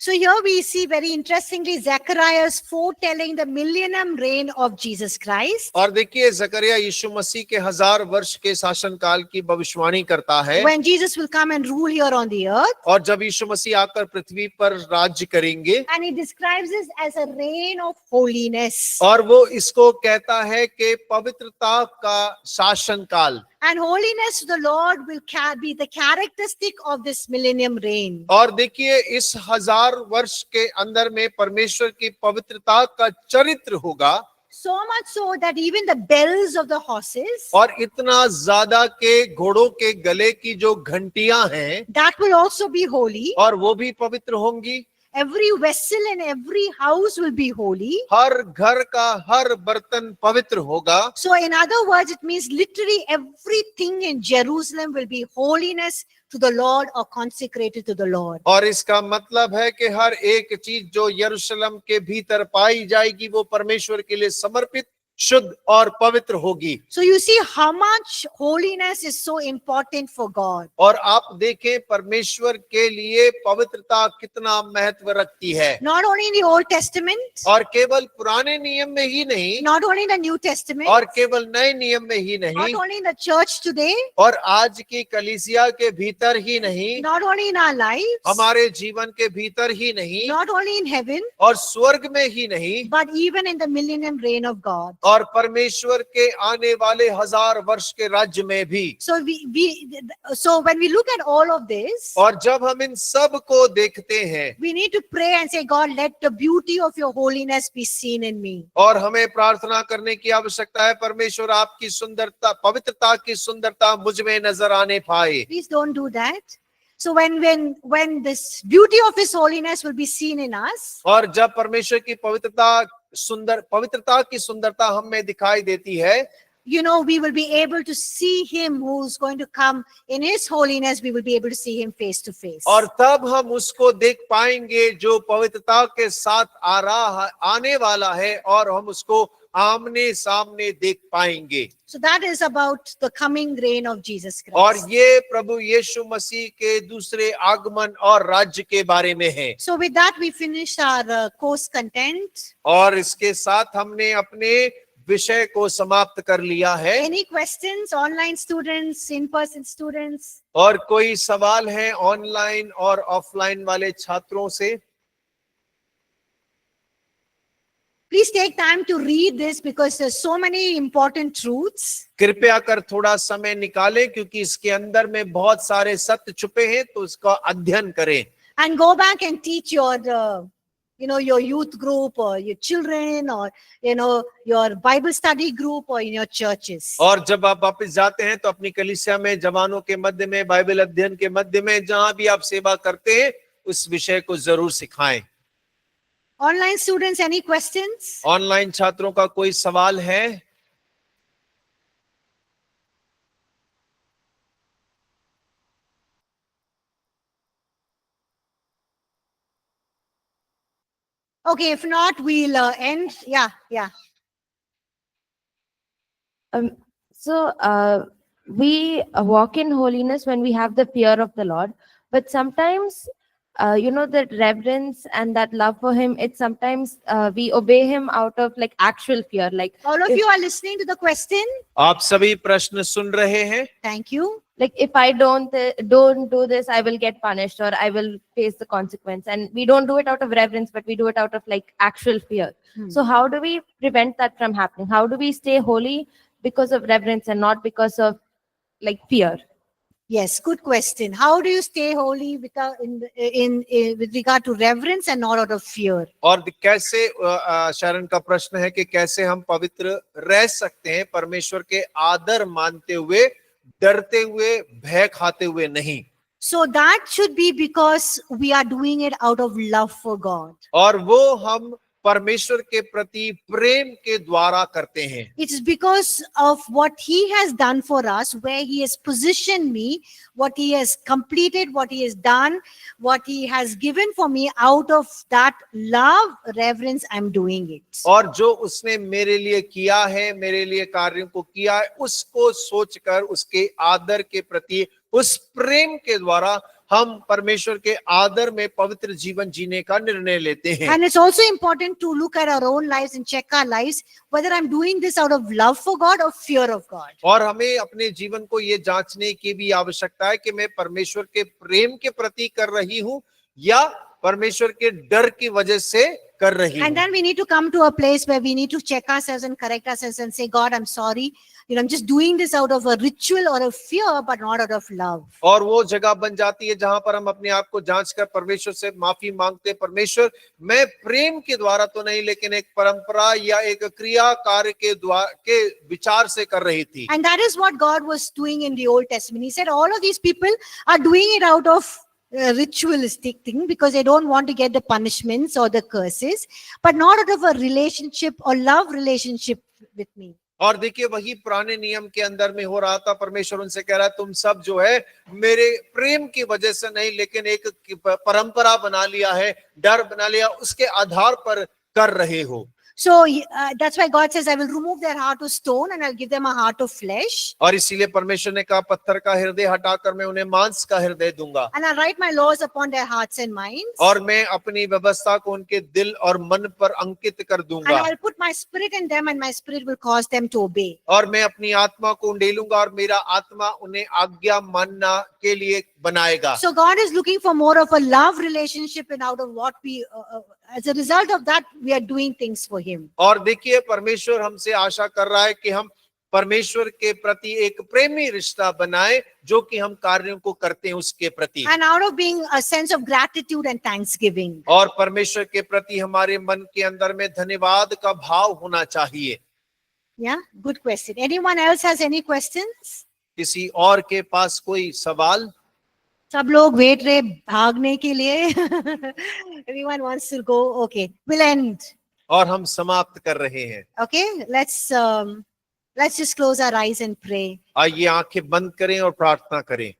So here we see very interestingly Zechariah's foretelling the millennium reign of Jesus Christ. और देखिए जकरिया यीशु मसीह के 1000 वर्ष के शासन काल की भविष्यवाणी करता है। When Jesus will come and rule here on the earth. और जब यीशु मसीह आकर पृथ्वी पर राज्य करेंगे। And he describes this as a reign of holiness. और वो इसको कहता है कि पवित्रता का शासन काल। And holiness to the Lord will be the characteristic of this millennium reign. और देखिए इस 1000 वर्ष के अंदर में परमेश्वर की पवित्रता का चरित्र होगा। So much so that even the bells of the horses, और इतना ज्यादा के घोड़ों के गले की जो घंटियां हैं, that will also be holy. और वो भी पवित्र होंगी। Every vessel in every house will be holy. हर घर का हर बर्तन पवित्र होगा। So in other words, it means literally everything in Jerusalem will be holiness to the Lord or consecrated to the Lord. और इसका मतलब है कि हर एक चीज जो यरूशलेम के भीतर पाई जाएगी वो परमेश्वर के लिए समर्पित, शुद्ध और पवित्र होगी। So you see how much holiness is so important for God. और आप देखें परमेश्वर के लिए पवित्रता कितना महत्व रखती है। Not only in the Old Testament, और केवल पुराने नियम में ही नहीं, not only in the New Testament, और केवल नए नियम में ही not नहीं, only in the church today, और आज की कलीसिया के भीतर ही नहीं, not only in our lives, हमारे जीवन के भीतर ही नहीं, not only in heaven, और स्वर्ग में ही नहीं, but even in the millennium reign of God. और परमेश्वर के आने वाले 1000 वर्ष के राज्य में भी। So when we look at all of this, और जब हम इन सब को देखते हैं, we need to pray and say, God, let the beauty of your holiness be seen in me. और हमें प्रार्थना करने की आवश्यकता है, परमेश्वर आपकी सुंदरता, पवित्रता की सुंदरता मुझ में नजर आने पाए। Please don't do that. So when this beauty of his holiness will be seen in us, और जब परमेश्वर की पवित्रता की सुंदरता हम में दिखाई देती है, you know, we will be able to see him who's going to come in his holiness. We will be able to see him face to face. और तब हम उसको देख पाएंगे जो पवित्रता के साथ आने वाला है, और हम उसको आमने सामने देख पाएंगे। So that is about the coming reign of Jesus Christ. और ये प्रभु यीशु मसीह के दूसरे आगमन और राज्य के बारे में है। So with that we finish our course content. और इसके साथ हमने अपने विषय को समाप्त कर लिया है। Any questions, online students, in-person students? और कोई सवाल है ऑनलाइन और ऑफलाइन वाले छात्रों से? Please take time to read this because there's so many important truths. कृपया कर थोड़ा समय निकालें क्योंकि इसके अंदर में बहुत सारे सत्य छुपे हैं, तो उसका अध्ययन करें And go back and teach your, your youth group or your children or, your Bible study group or in your churches. और जब आप वापस जाते हैं तो अपनी कलीसिया में जवानों के मध्य में, बाइबल अध्ययन के मध्य में, जहां भी आप सेवा करते हैं उस विषय को जरूर सिखाएं। Online students, any questions? Online छात्रों का कोई सवाल है? Okay, if not, we'll end. Yeah. So we walk in holiness when we have the fear of the Lord, but sometimes that reverence and that love for him, it's sometimes we obey him out of like actual fear, like All of you are listening to the question. आप सभी प्रश्न सुन रहे हैं? Thank you. like if I don't do this, I will get punished or I will face the consequence. And we don't do it out of reverence, but we do it out of like actual fear. So how do we prevent that from happening? How do we stay holy because of reverence and not because of like fear? Yes, good question. How do you stay holy without with regard to reverence and not out of fear? और कैसे, शरण का प्रश्न है कि कैसे हम पवित्र रह सकते हैं परमेश्वर के आदर मानते हुए, डरते हुए, भय खाते हुए नहीं। So that should be because we are doing it out of love for God. और वो हम परमेश्वर के प्रति प्रेम के द्वारा करते हैं। It is because of what he has done for us, where he has positioned me, what he has completed, what he has done, what he has given for me. Out of that love, reverence, I'm doing it. और जो उसने मेरे लिए किया है, मेरे लिए कार्यों को किया है, उसको सोचकर उसके आदर के प्रति, उस प्रेम के द्वारा हम परमेश्वर के आदर में पवित्र जीवन जीने का निर्णय लेते हैं। And it's also important to look at our own lives and check our lives, whether I'm doing this out of love for God or fear of God. और हमें अपने जीवन को ये जांचने की भी आवश्यकता है कि मैं परमेश्वर के प्रेम के प्रति कर रही हूँ या परमेश्वर के डर की वजह से कर रही हूँ। And then we need to come to a place where we need to check ourselves and correct ourselves and say, God, I'm sorry. I'm just doing this out of a ritual or a fear, but not out of love. और वो जगह बन जाती है जहां पर हम अपने आप को जांच कर परमेश्वर से माफी मांगते, परमेश्वर मैं प्रेम के द्वारा तो नहीं, लेकिन एक परंपरा या एक क्रिया कार्य के विचार से कर रही थी। And that is what God was doing in the Old Testament. He said all of these people are doing it out of ritualistic thing because they don't want to get the punishments or the curses, but not out of a relationship or love relationship with me. और देखिए वही पुराने नियम के अंदर में हो रहा था। परमेश्वर उनसे कह रहा है तुम सब जो है मेरे प्रेम की वजह से नहीं, लेकिन एक परंपरा बना लिया है, डर बना लिया, उसके आधार पर कर रहे हो। So that's why God says, I will remove their heart of stone and I'll give them a heart of flesh. और इसीलिए परमेश्वर ने कहा पत्थर का हृदय हटाकर मैं उन्हें मांस का हृदय दूंगा। And I'll write my laws upon their hearts and minds. और मैं अपनी व्यवस्था को उनके दिल और मन पर अंकित कर And दूंगा। I'll put my spirit in them and my spirit will cause them to obey. और मैं अपनी आत्मा को उंडेलूंगा और मेरा आत्मा उन्हें आज्ञा मानना के लिए बनाएगा। So God is looking for more of a love relationship, and out of what we, as a result of that, we are doing things for Him. और देखिए परमेश्वर हमसे आशा कर रहा है कि हम परमेश्वर के प्रति एक प्रेमी रिश्ता बनाए, जो कि हम कार्यों को करते हैं उसके प्रति। And out of being a sense of gratitude and thanksgiving. और परमेश्वर के प्रति हमारे मन के अंदर में धन्यवाद का भाव होना चाहिए। Yeah, good question. Anyone else has any questions? किसी और के पास कोई सवाल? सब लोग वेट रहे भागने के लिए. Everyone wants to go. Okay, we'll end. और हम समाप्त कर रहे हैं। Okay, let's just close our eyes and pray. आइए आंखें बंद करें और प्रार्थना करें।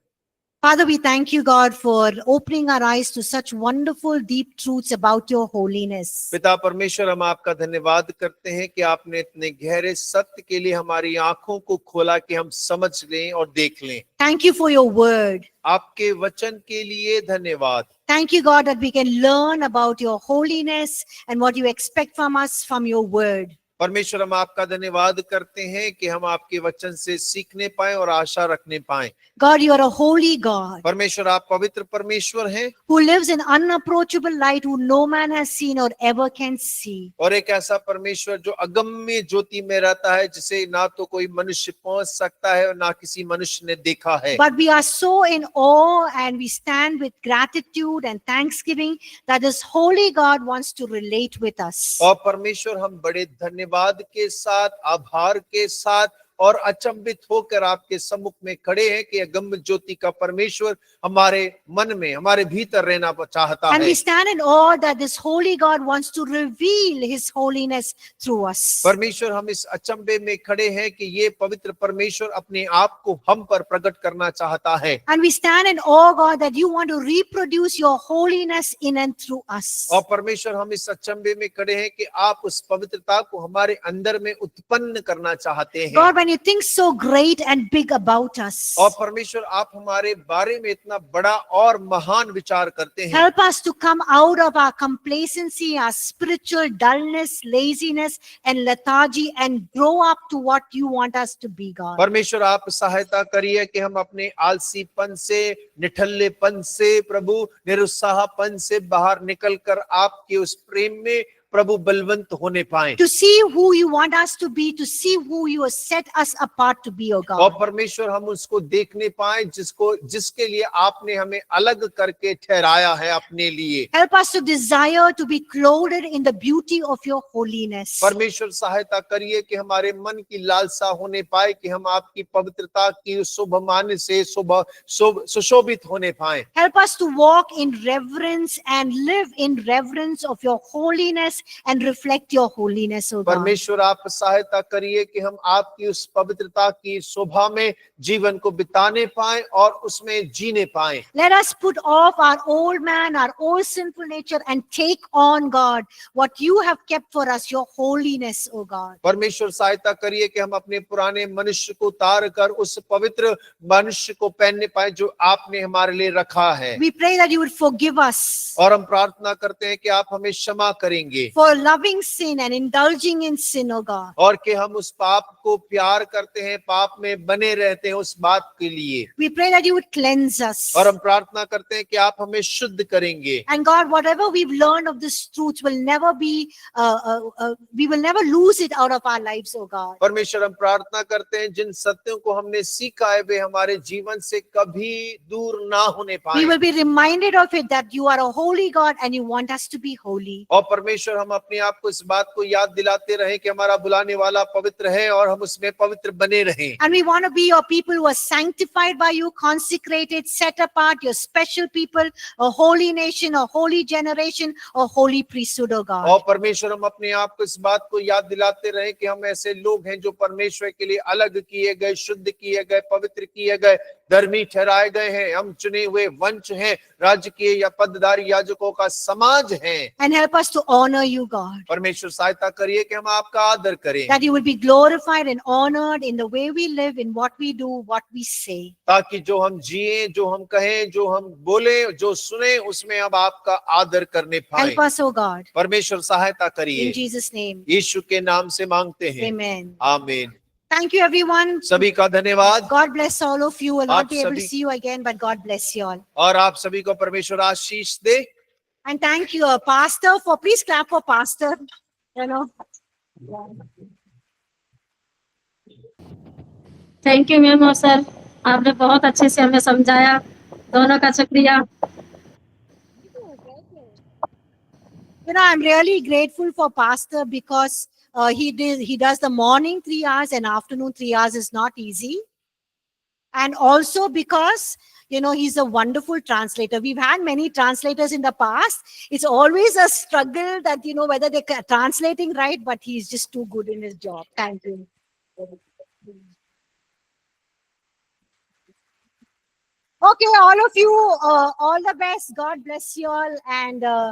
Father, we thank you, God, for opening our eyes to such wonderful, deep truths about your holiness. पिता परमेश्वर, हम आपका धन्यवाद करते हैं कि आपने इतने गहरे सत्य के लिए हमारी आंखों को खोला कि हम समझ लें और देख लें। Thank you for your word. आपके वचन के लिए धन्यवाद। Thank you, God, that we can learn about your holiness and what you expect from us from your word. परमेश्वर हम आपका धन्यवाद करते हैं कि हम आपके वचन से सीखने पाए और आशा रखने पाए। God, you are a holy God परमेश्वर आप पवित्र परमेश्वर हैं who lives in unapproachable light, who no man has seen or ever can see. और एक ऐसा परमेश्वर जो अगम्य ज्योति में रहता है, जिसे ना तो कोई मनुष्य पहुंच सकता है और ना किसी मनुष्य ने देखा है। But we are so in awe and we stand with gratitude and thanksgiving that this holy God wants to relate with us. और परमेश्वर हम बड़े धन्यवाद के साथ, आभार के साथ और अचंभित होकर आपके सम्मुख में खड़े हैं कि अगम्य ज्योति का परमेश्वर हमारे मन में, हमारे भीतर रहना चाहता And है। we stand in awe that this holy God wants to reveal his holiness through us. परमेश्वर हम इस अचंभे में खड़े हैं कि ये पवित्र परमेश्वर अपने आप को हम पर प्रकट करना चाहता है। And we stand in awe, God, that you want to reproduce your holiness in and through us. और परमेश्वर हम इस अचंभे में खड़े हैं कि आप उस पवित्रता को हमारे अंदर में उत्पन्न करना चाहते हैं। God, when you think so great and big about us, और परमेश्वर आप हमारे बारे में इतना बड़ा और महान विचार करते हैं। help us to come out of our complacency, our spiritual dullness, laziness, and lethargy and grow up to what you want us to be, God. परमेश्वर आप सहायता करिए कि हम अपने आलसीपन से, निठल्लेपन से, प्रभु निरुत्साहपन से बाहर निकलकर आपके उस प्रेम में प्रभु बलवंत होने पाए। To see who you want us to be, to see who you have set us apart to be, oh और God. परमेश्वर हम उसको देखने पाए जिसके लिए आपने हमें अलग करके ठहराया है अपने लिए। Help us to desire to be clothed in the beauty of your holiness. परमेश्वर सहायता करिए कि हमारे मन की लालसा होने पाए कि हम आपकी पवित्रता की शोभमान से सुशोभित होने पाए। Help us to walk in reverence and live in reverence of your holiness and reflect your holiness, oh God. परमेश्वर आप सहायता करिए कि हम आपकी उस पवित्रता की शोभा में जीवन को बिताने पाए और उसमें जीने पाए। Let us put off our old man, our old sinful nature, and take on, God, what you have kept for us, your holiness, oh God. परमेश्वर सहायता करिए कि हम अपने पुराने मनुष्य को उतार कर उस पवित्र मनुष्य को पहनने पाए जो आपने हमारे लिए रखा है। We pray that you would forgive us और हम प्रार्थना करते हैं कि आप हमें क्षमा करेंगे for loving sin and indulging in sin, oh God. और कि हम उस पाप को प्यार करते हैं, पाप में बने रहते हैं उस बात के लिए। We pray that you would cleanse us. और हम प्रार्थना करते हैं कि आप हमें शुद्ध करेंगे। And God, whatever we've learned of this truth will never be, we will never lose it out of our lives, oh God. परमेश्वर हम प्रार्थना करते हैं जिन सत्यों को हमने सीखा है वे हमारे जीवन से कभी दूर ना होने We पाए। will be reminded of it that you are a holy God and you want us to be holy. और परमेश्वर हम अपने आप को इस बात को याद दिलाते रहे कि हमारा बुलाने वाला पवित्र है और हम उसमें पवित्र बने रहें। And we want to be your people who are sanctified by you, consecrated, set apart, your special people, a holy nation, a holy generation, a holy priesthood, oh God. और परमेश्वर हम अपने आप को इस बात को याद दिलाते रहे कि हम ऐसे लोग हैं जो परमेश्वर के लिए अलग किए गए, शुद्ध किए गए, पवित्र किए गए, धर्मी ठहराए गए हैं। हम चुने हुए वंश हैं, राजकीय या पदधारी याजकों का समाज है। And help us to honor you, God. परमेश्वर सहायता करिए कि हम आपका आदर करें That you will be glorified and honored in the way we live, in what we do, what we say. ताकि जो हम जिए, जो हम कहें, जो हम बोले, जो सुने, उसमें अब आपका आदर करने पाए। Help us, oh God. परमेश्वर सहायता In करिए, Jesus' name. यीशु के नाम से मांगते हैं, Amen. आमीन। Thank you, everyone. सभी का धन्यवाद God bless all of you. I'll आप not be able to सभी- see you again, but God bless you all. और आप सभी को परमेश्वर आशीष दे। And thank you, Pastor, for please clap for Pastor. You know. Thank you ma'am और sir, आपने बहुत अच्छे से हमें समझाया। दोनों का शुक्रिया। You know, I'm really grateful for Pastor because he does the morning 3 hours and afternoon 3 hours is not easy. And also because, you know, he's a wonderful translator. We've had many translators in the past. It's always a struggle that, you know, whether they're translating right, but he's just too good in his job. Thank you. Okay, all of you, all the best. God bless you all and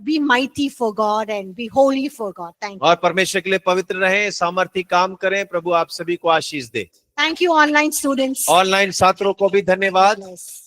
be mighty for God and be holy for God. Thank you. और परमेश्वर के लिए पवित्र रहें, सामर्थी काम करें। प्रभु आप सभी को आशीष दे। Thank you, online students. Online छात्रों को भी धन्यवाद। God bless.